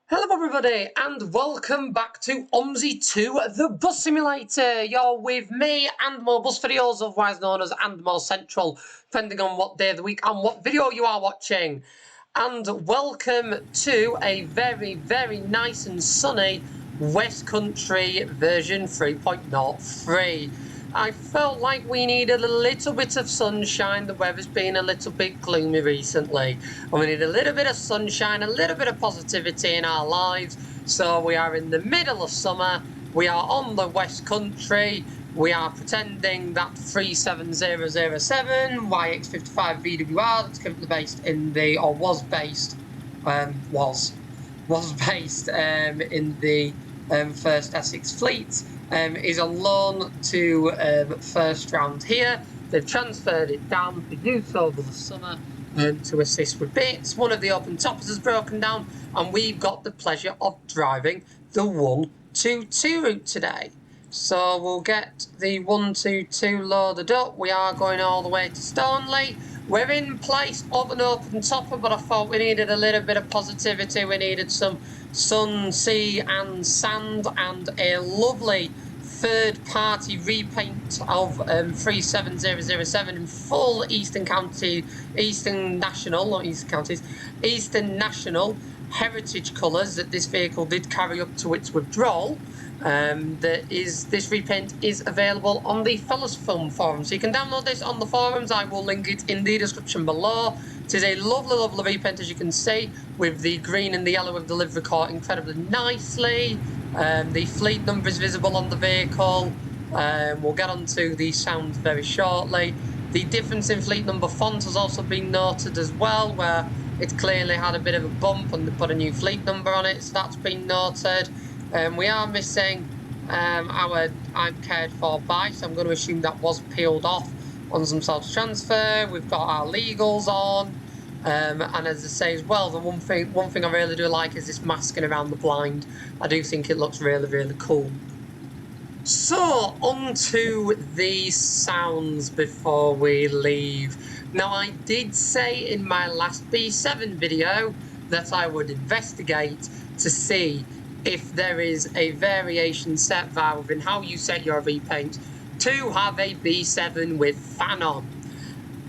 Hello everybody and welcome back to OMSI 2, the bus simulator. You're with me and more bus videos, otherwise known as and more central, depending on what day of the week and what video you are watching. And welcome to a very, very nice and sunny Westcountry version 3.03. I felt like we needed a little bit of sunshine. The weather's been a little bit gloomy recently, and we need a little bit of sunshine, a little bit of positivity in our lives. So we are in the middle of summer. We are on the Westcountry. We are pretending that 37007 YX55 VWR that's currently based in the, or was based in the 1st Essex Fleet. Is on loan to First Round here. They've transferred it down for use over the summer to assist with bits. One of the open toppers has broken down, and we've got the pleasure of driving the 122 route today. So we'll get the 122 loaded up. We are going all the way to Stoneleigh. We're in place of an open topper, but I thought we needed a little bit of positivity. We needed some sun, sea and sand, and a lovely third-party repaint of 37007 in full Eastern National heritage colours that this vehicle did carry up to its withdrawal. This repaint is available on the Fellas Film forum, so you can download this on the forums. I will link it in the description below. It is a lovely, lovely repaint, as you can see, with the green and the yellow of the livery caught incredibly nicely. The fleet number is visible on the vehicle. We'll get onto the sounds very shortly. The difference in fleet number font has also been noted as well, where it clearly had a bit of a bump and they put a new fleet number on it, so that's been noted. We are missing our I'm cared for by, so I'm going to assume that was peeled off on some sort of transfer. We've got our legals on, and as I say as well, the one thing I really do like is this masking around the blind. I do think it looks really, really cool. So, on to the sounds before we leave. Now, I did say in my last B7 video that I would investigate to see if there is a variation set valve in how you set your repaint to have a B7 with fan on.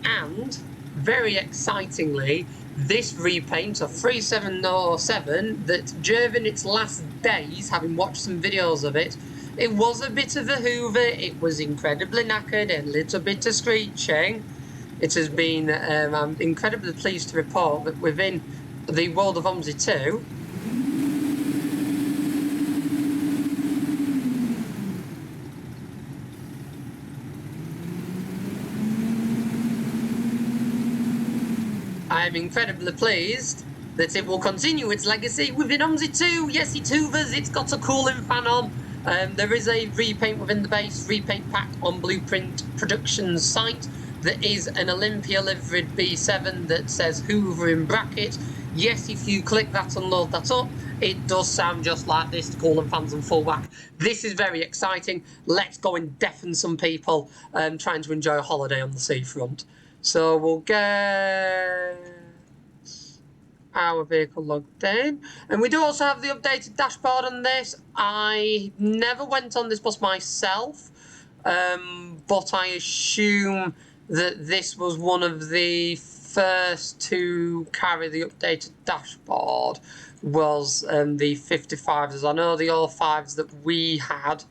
And, very excitingly, this repaint of 37007 that during its last days, having watched some videos of it, it was a bit of a hoover, it was incredibly knackered, a little bit of screeching. It has been, I'm incredibly pleased to report that within the world of OMSI 2, I am incredibly pleased that it will continue its legacy within OMSI 2. Yes, it hoovers, it's got a cooling fan on. There is a repaint within the base repaint pack on Blueprint Productions site that is an Olympia liveried B7 that says Hoover in bracket. Yes, if you click that and load that up, it does sound just like this, the cooling fans and full whack. This is very exciting. Let's go and deafen some people trying to enjoy a holiday on the seafront. So we'll get our vehicle logged in, and we do also have the updated dashboard on this. I never went on this bus myself, but I assume that this was one of the first to carry the updated dashboard was the 55s. I know the 05s that we had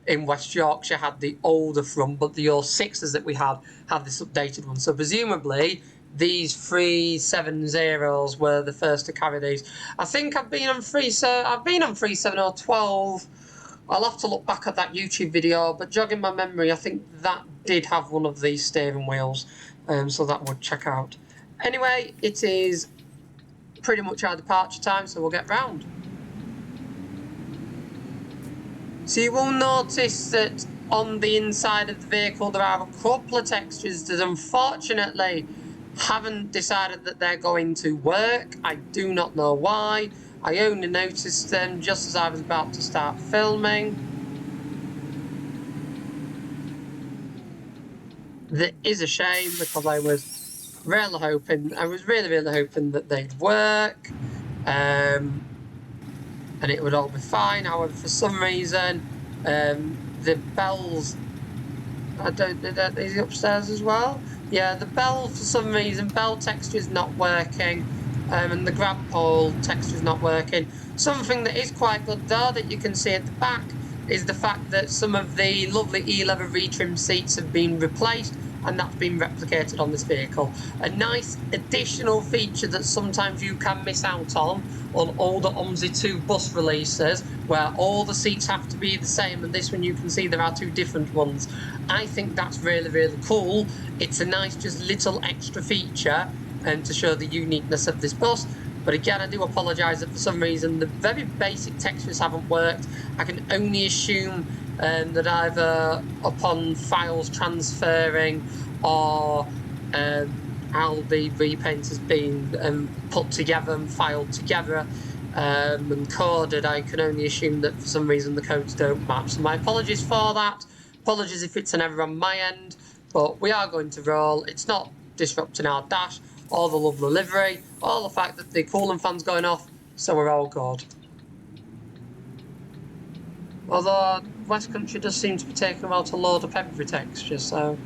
in West Yorkshire had the older front, but the 06s that we had this updated one. So presumably these 370s were the first to carry these. I think I've been on 37012. I'll have to look back at that YouTube video, but jogging my memory, I think that did have one of these steering wheels, so that would check out. Anyway, it is pretty much our departure time, so we'll get round. So you will notice that on the inside of the vehicle there are a couple of textures that unfortunately haven't decided that they're going to work. I do not know why. I only noticed them just as I was about to start filming. That is a shame because I was really hoping that they'd work. and it would all be fine. However, for some reason, the bells, I don't know, that is upstairs as well. Yeah, the bell, for some reason, bell texture is not working, and the grab pole texture is not working. Something that is quite good though, that you can see at the back, is the fact that some of the lovely E-leather retrim seats have been replaced, and that's been replicated on this vehicle. A nice additional feature that sometimes you can miss out on older OMSI 2 bus releases, where all the seats have to be the same, and this one you can see there are two different ones. I think that's really, really cool. It's a nice just little extra feature to show the uniqueness of this bus. But again, I do apologise that for some reason the very basic textures haven't worked. I can only assume that either upon files transferring or how the repaint has been put together and filed together and coded, I can only assume that for some reason the codes don't match. So my apologies for that. Apologies if it's an error on my end, but we are going to roll. It's not disrupting our dash, or the lovely livery, or the fact that the cooling fan's going off, so we're all good. Although Westcountry does seem to be taking a while to load up every texture, so...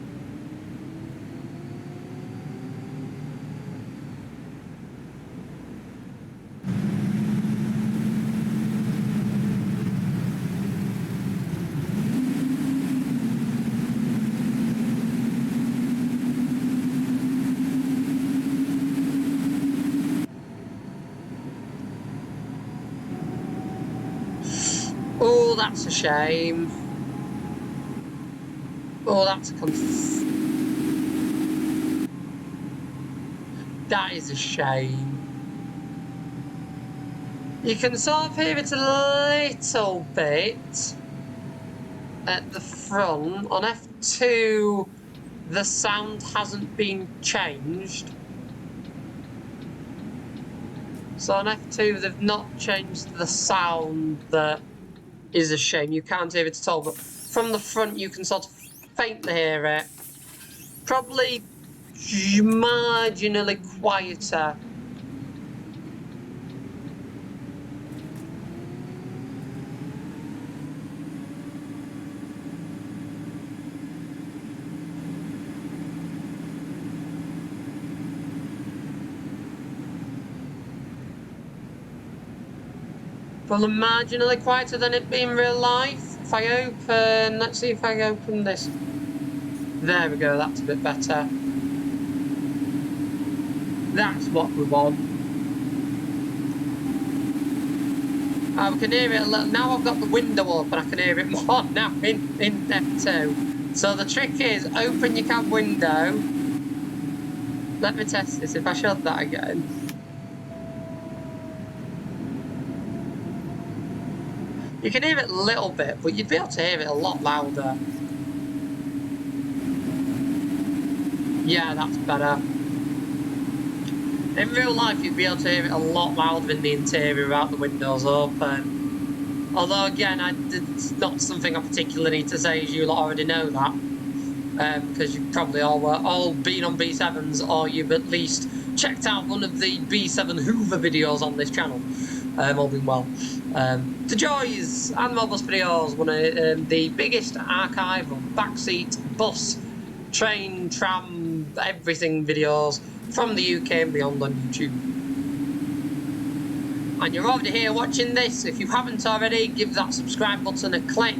Oh, that's a shame. Oh, that's a that is a shame. You can sort of hear it a little bit at the front. On F2, the sound hasn't been changed. So on F2, they've not changed the sound. That is a shame. You can't hear it at all, but from the front you can sort of faintly hear it. Probably marginally quieter. Probably marginally quieter than it'd be in real life. If I open, let's see if I open this. There we go, that's a bit better. That's what we want. We can hear it a little. Now I've got the window open, I can hear it more now in F2. So the trick is, open your cab window. Let me test this, if I shut that again. You can hear it a little bit, but you'd be able to hear it a lot louder. Yeah, that's better. In real life, you'd be able to hear it a lot louder in the interior without the windows open. Although, again, it's not something I particularly need to say, as you lot already know that. Because you've probably all been on B7s, or you've at least checked out one of the B7 Hoover videos on this channel. All been well. The Joys and Mobus videos, one of the biggest archive of backseat, bus, train, tram, everything videos from the UK and beyond on YouTube. And you're already here watching this. If you haven't already, give that subscribe button a click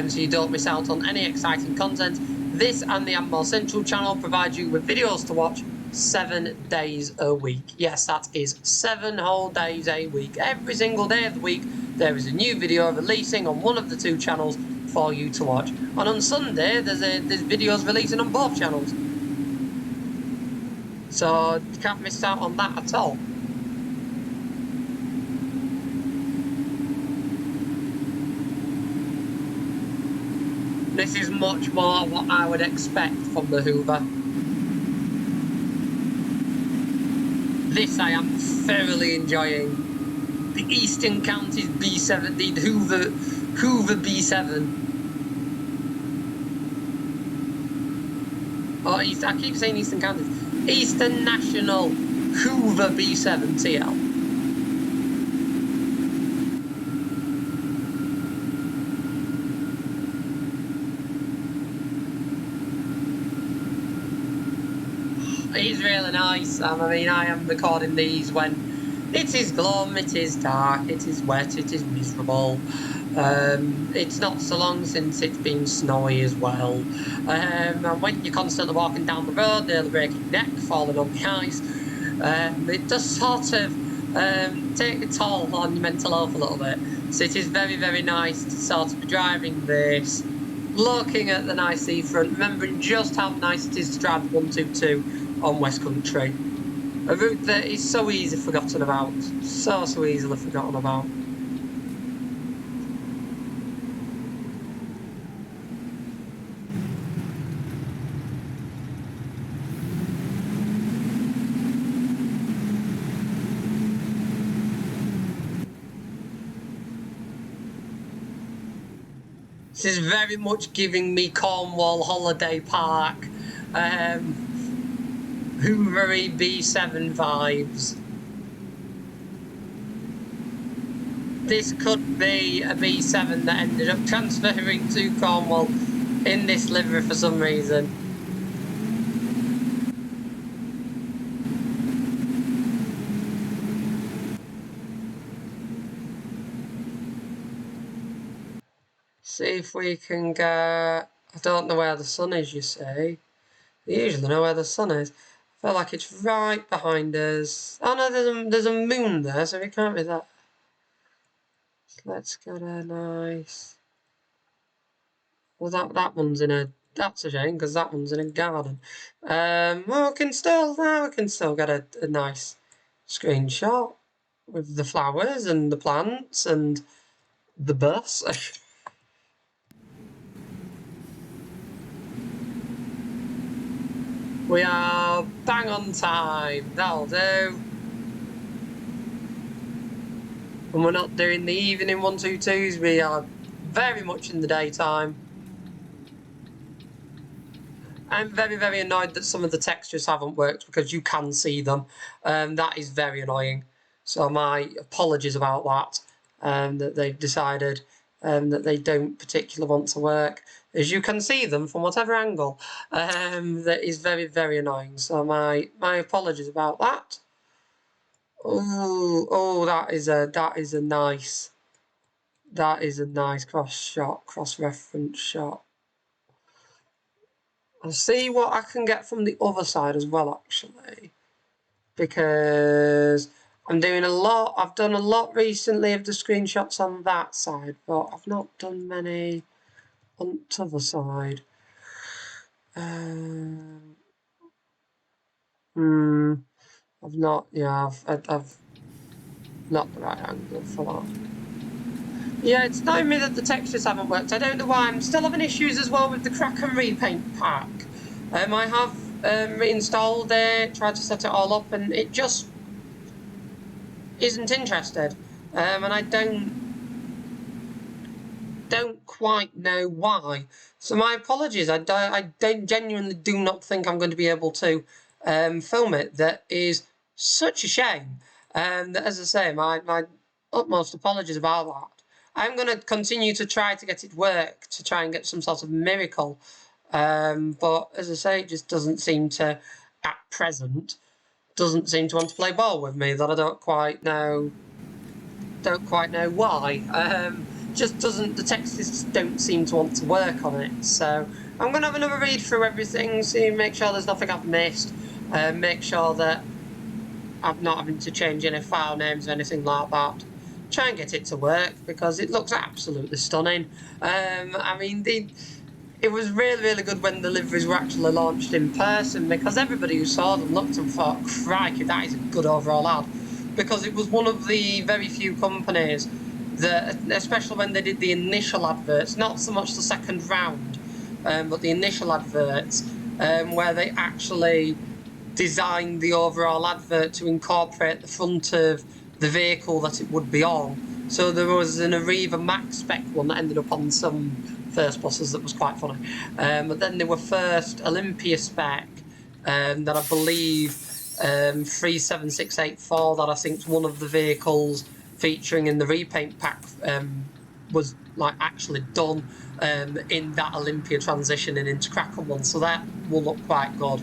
so you don't miss out on any exciting content. This and the More Central channel provide you with videos to watch 7 days a week. Yes, that is 7 whole days a week. Every single day of the week there is a new video releasing on one of the two channels for you to watch. And on Sunday there's videos releasing on both channels. So you can't miss out on that at all. This is much more what I would expect from the Hoover. This I am thoroughly enjoying. The Eastern Counties B7, the Hoover B7. Oh, I keep saying Eastern Counties. Eastern National Hoover B7TL. It is really nice. I mean, I am recording these when it is glum, it is dark, it is wet, it is miserable. It's not so long since it's been snowy as well. And when you're constantly walking down the road, nearly breaking your neck, falling on the ice, it does sort of take a toll on your mental health a little bit. So it is very, very nice to sort of be driving this, looking at the nice seafront, remembering just how nice it is to drive the 122 on Westcountry. A route that is so easily forgotten about. So easily forgotten about. This is very much giving me Cornwall Holiday Park, Hoovery B7 vibes. This could be a B7 that ended up transferring to Cornwall in this livery for some reason. See if we can get... I don't know where the sun is, you see. I usually know where the sun is. I feel like it's right behind us. Oh no, there's a moon there, so it can't be that. Let's get a nice... Well, that one's in a... That's a shame, because that one's in a garden. Well, we can still get a nice screenshot with the flowers and the plants and the bus. We are bang on time. That'll do. And we're not doing the evening 122s. We are very much in the daytime. I'm very, very annoyed that some of the textures haven't worked because you can see them. That is very annoying. So my apologies about that. That they've decided that they don't particularly want to work. As you can see them from whatever angle. That is very, very annoying. So my apologies about that. Oh, that is a nice cross-reference shot. I'll see what I can get from the other side as well, actually, because I've done a lot recently of the screenshots on that side, but I've not done many on the other side. I've not not the right angle for that. Yeah, it's telling me that the textures haven't worked. I don't know why. I'm still having issues as well with the crack and repaint pack. I have reinstalled it, tried to set it all up, and it just isn't interested. And I don't quite know why. So my apologies. I genuinely do not think I'm going to be able to film it. That is such a shame. That, as I say, my utmost apologies about that. I'm going to continue to try to get it work, to try and get some sort of miracle. But as I say, it just doesn't seem to, at present, doesn't seem to want to play ball with me. That I don't quite know why. The textures don't seem to want to work on it. So I'm going to have another read through everything, see, make sure there's nothing I've missed, make sure that I'm not having to change any file names or anything like that. Try and get it to work because it looks absolutely stunning. I mean, it was really, really good when the liveries were actually launched in person because everybody who saw them looked and thought, crikey, that is a good overall ad. Because it was one of the very few companies that, especially when they did the initial adverts, not so much the second round, but the initial adverts, where they actually designed the overall advert to incorporate the front of the vehicle that it would be on. So there was an Arriva Max spec one that ended up on some first buses that was quite funny. But then there were first Olympia spec that I believe 37684 that I think is one of the vehicles featuring in the repaint pack was like actually done in that Olympia transitioning into Kraken one, so that will look quite good.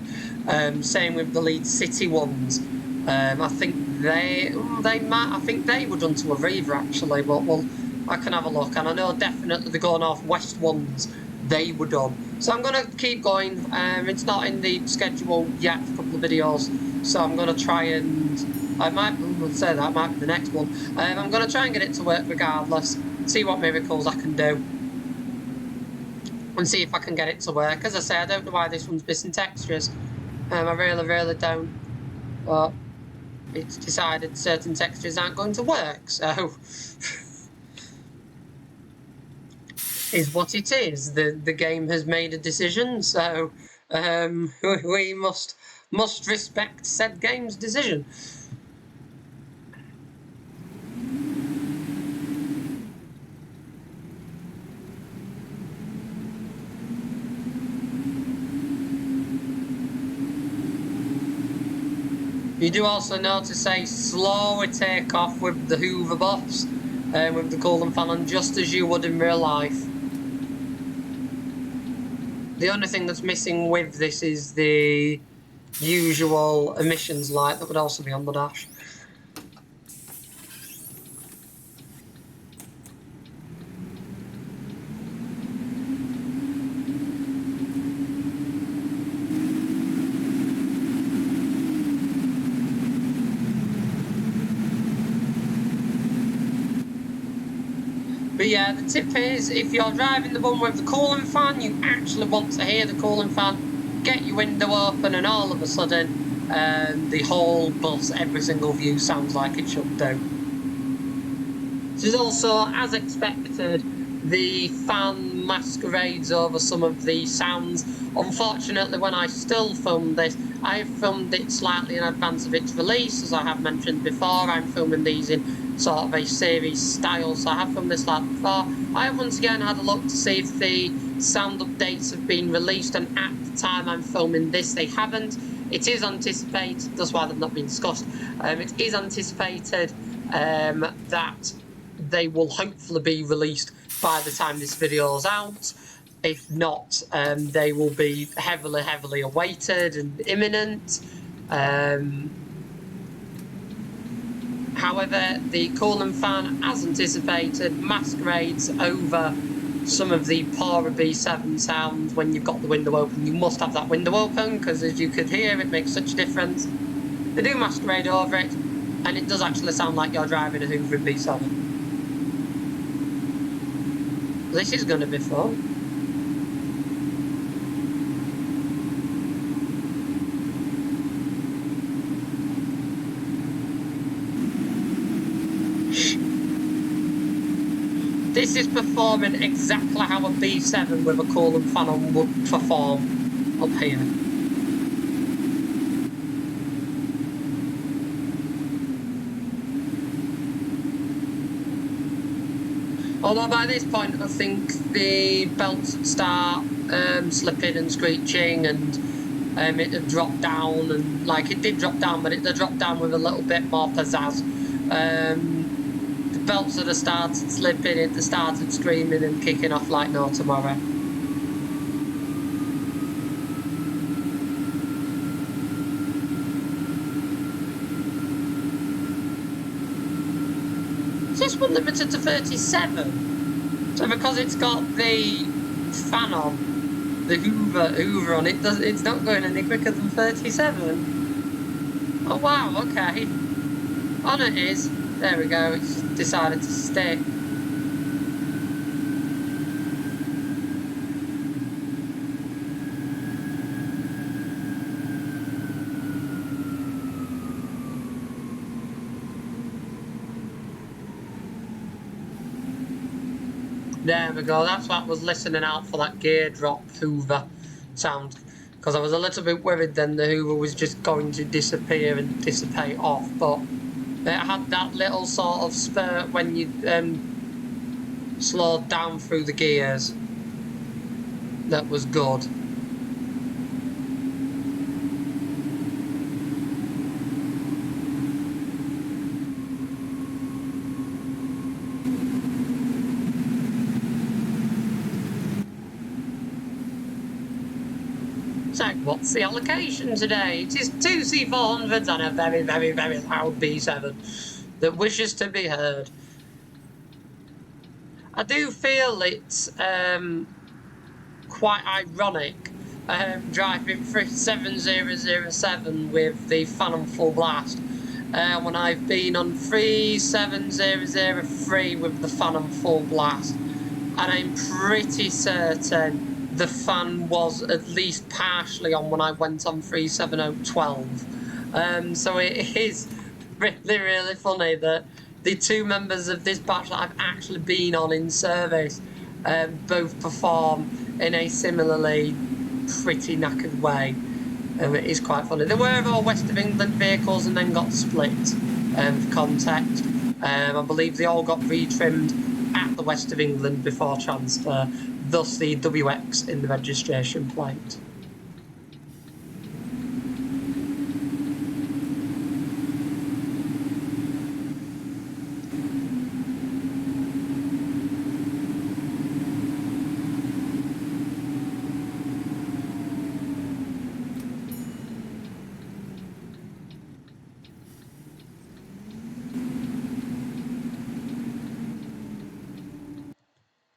Same with the Leeds City ones. I think they might. I think they were done to Aviva actually, but I can have a look. And I know definitely the Go North West ones, they were done. So I'm gonna keep going. It's not in the schedule yet for a couple of videos, so I'm gonna try and I might say that might be the next one. I'm gonna try and get it to work regardless. See what miracles I can do, and see if I can get it to work. As I say, I don't know why this one's missing textures. I really don't. But it's decided certain textures aren't going to work, so is what it is. The game has made a decision, so we must respect said game's decision. You do also notice a slower takeoff with the Hoover box, with the cooling fan on, just as you would in real life. The only thing that's missing with this is the usual emissions light that would also be on the dash. But yeah, the tip is, if you're driving the one with the cooling fan, you actually want to hear the cooling fan, get your window open, and all of a sudden, the whole bus, every single view sounds like it should do. This is also, as expected, the fan masquerades over some of the sounds. Unfortunately, when I still filmed this, I filmed it slightly in advance of its release. As I have mentioned before, I'm filming these in sort of a series style, so I have filmed this slightly before. I have once again had a look to see if the sound updates have been released, and at the time I'm filming this, they haven't. It is anticipated, that's why they've not been discussed, it is anticipated that they will hopefully be released by the time this video is out. If not, they will be heavily awaited and imminent. However, the cooling fan, as anticipated, masquerades over some of the poorer B7 sounds when you've got the window open. You must have that window open, because as you could hear, it makes such a difference. They do masquerade over it, and it does actually sound like you're driving a Hoover B7. This is going to be fun. This is performing exactly how a B7 with a cooling fan on would perform up here. Although by this point I think the belts would start slipping and screeching, and it had dropped down, and like it did drop down, but it dropped down with a little bit more pizzazz. The belts would have started slipping, it started screaming and kicking off like no tomorrow. Is this one limited to 37? So because it's got the fan on, the Hoover on, it's not going any quicker than 37? Oh wow, okay. On it is. There we go, it's decided to stick. There we go, that's what I was listening out for, that gear drop Hoover sound. Because I was a little bit worried then the Hoover was just going to disappear and dissipate off, but it had that little sort of spurt when you slowed down through the gears. That was good. check what's the allocation today. It is 2 C400s and a very, very, very loud B7 that wishes to be heard. I do feel it's quite ironic driving through 7007 with the fan on full blast when I've been on 37003 with the fan on full blast, and I'm pretty certain the fan was at least partially on when I went on 37012. So it is really, really funny that the two members of this batch that I've actually been on in service both perform in a similarly pretty knackered way. It is quite funny. They were all West of England vehicles and then got split for context. I believe they all got retrimmed at the West of England before transfer, thus the WX in the registration plate.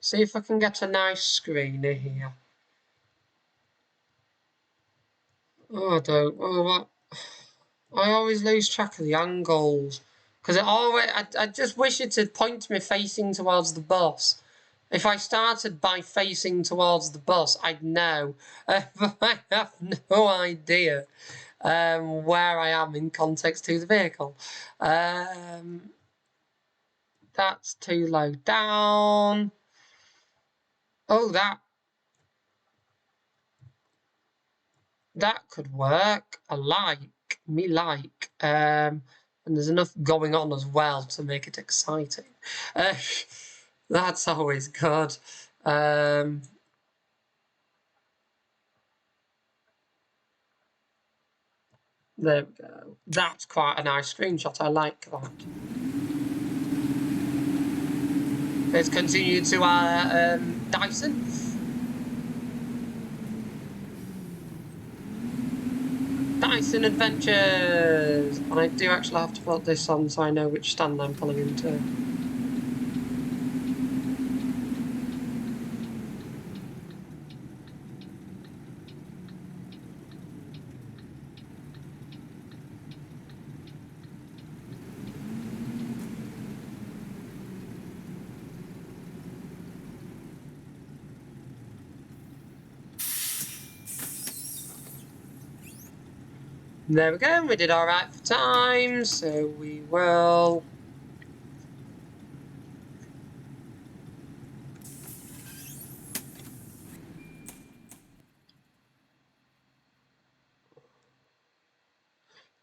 See if I can get a nice screener here. Oh, I don't. Oh, what? I always lose track of the angles because it always. I just wish it had pointed me facing towards the bus. If I started by facing towards the bus, I'd know. But I have no idea where I am in context to the vehicle. That's too low down. Oh, that could work. I like. And there's enough going on as well to make it exciting. That's always good. There we go. That's quite a nice screenshot. I like that. Let's continue to our Dyson. Dyson Adventures! And I do actually have to put this on so I know which stand I'm pulling into. There we go, we did alright for time, so we will...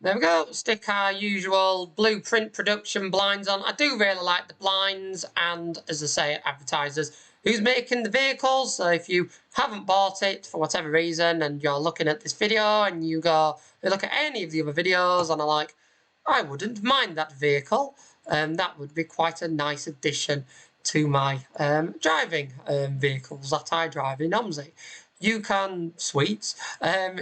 There we go, stick our usual Blueprint production blinds on. I do really like the blinds, and as I say, advertisers who's making the vehicles. So if you haven't bought it for whatever reason and you're looking at this video and you look at any of the other videos and are like, I wouldn't mind that vehicle, that would be quite a nice addition to my driving vehicles that I drive in OMSI. You can,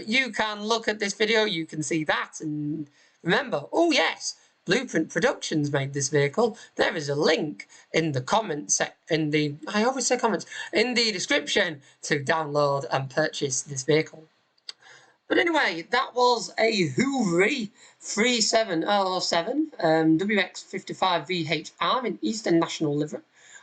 you can look at this video, you can see that, and remember, oh yes, Blueprint Productions made this vehicle. There is a link in the comments, in the description to download and purchase this vehicle. But anyway, that was a HOOVER 3707 WX55VHR in Eastern National Livery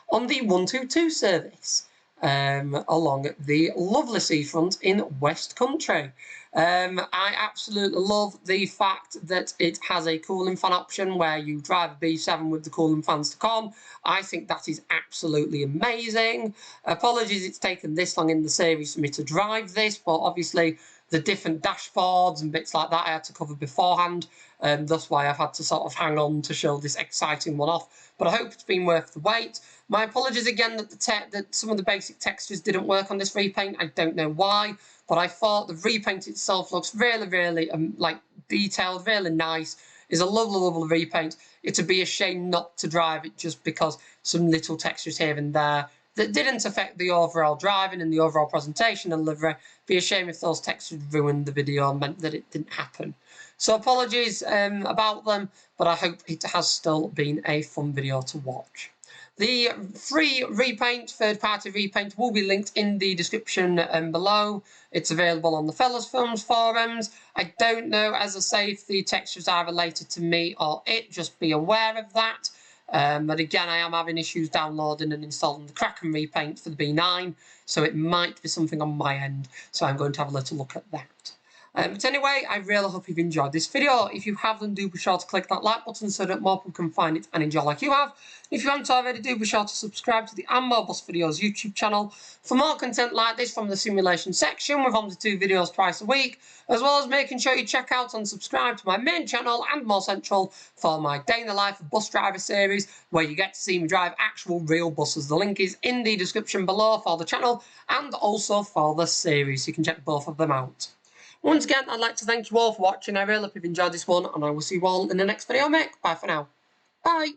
on the 122 service. Along the lovely seafront in Westcountry. I absolutely love the fact that it has a cooling fan option where you drive a B7 with the cooling fans to come. I think that is absolutely amazing. Apologies it's taken this long in the series for me to drive this, but obviously the different dashboards and bits like that I had to cover beforehand, and that's why I've had to sort of hang on to show this exciting one off. But I hope it's been worth the wait. My apologies again that some of the basic textures didn't work on this repaint. I don't know why, but I thought the repaint itself looks really, really like detailed, really nice. It's a lovely, lovely repaint. It'd be a shame not to drive it just because some little textures here and there that didn't affect the overall driving and the overall presentation and delivery. Be a shame if those textures ruined the video and meant that it didn't happen. So apologies about them, but I hope it has still been a fun video to watch. The free Repaint, third-party Repaint, will be linked in the description below. It's available on the Fellas Films forums. I don't know, as I say, if the textures are related to me or it. Just be aware of that. But again, I am having issues downloading and installing the Kraken Repaint for the B9, so it might be something on my end. So I'm going to have a little look at that. But anyway, I really hope you've enjoyed this video. If you have, then do be sure to click that like button so that more people can find it and enjoy like you have. If you haven't already, do be sure to subscribe to the Mobus Videos YouTube channel for more content like this from the simulation section, with 1 to 2 videos twice a week, as well as making sure you check out and subscribe to my main channel and more central for my Day in the Life of Bus Driver series, where you get to see me drive actual real buses. The link is in the description below for the channel and also for the series, so you can check both of them out. Once again, I'd like to thank you all for watching. I really hope you've enjoyed this one, and I will see you all in the next video I make. Bye for now. Bye.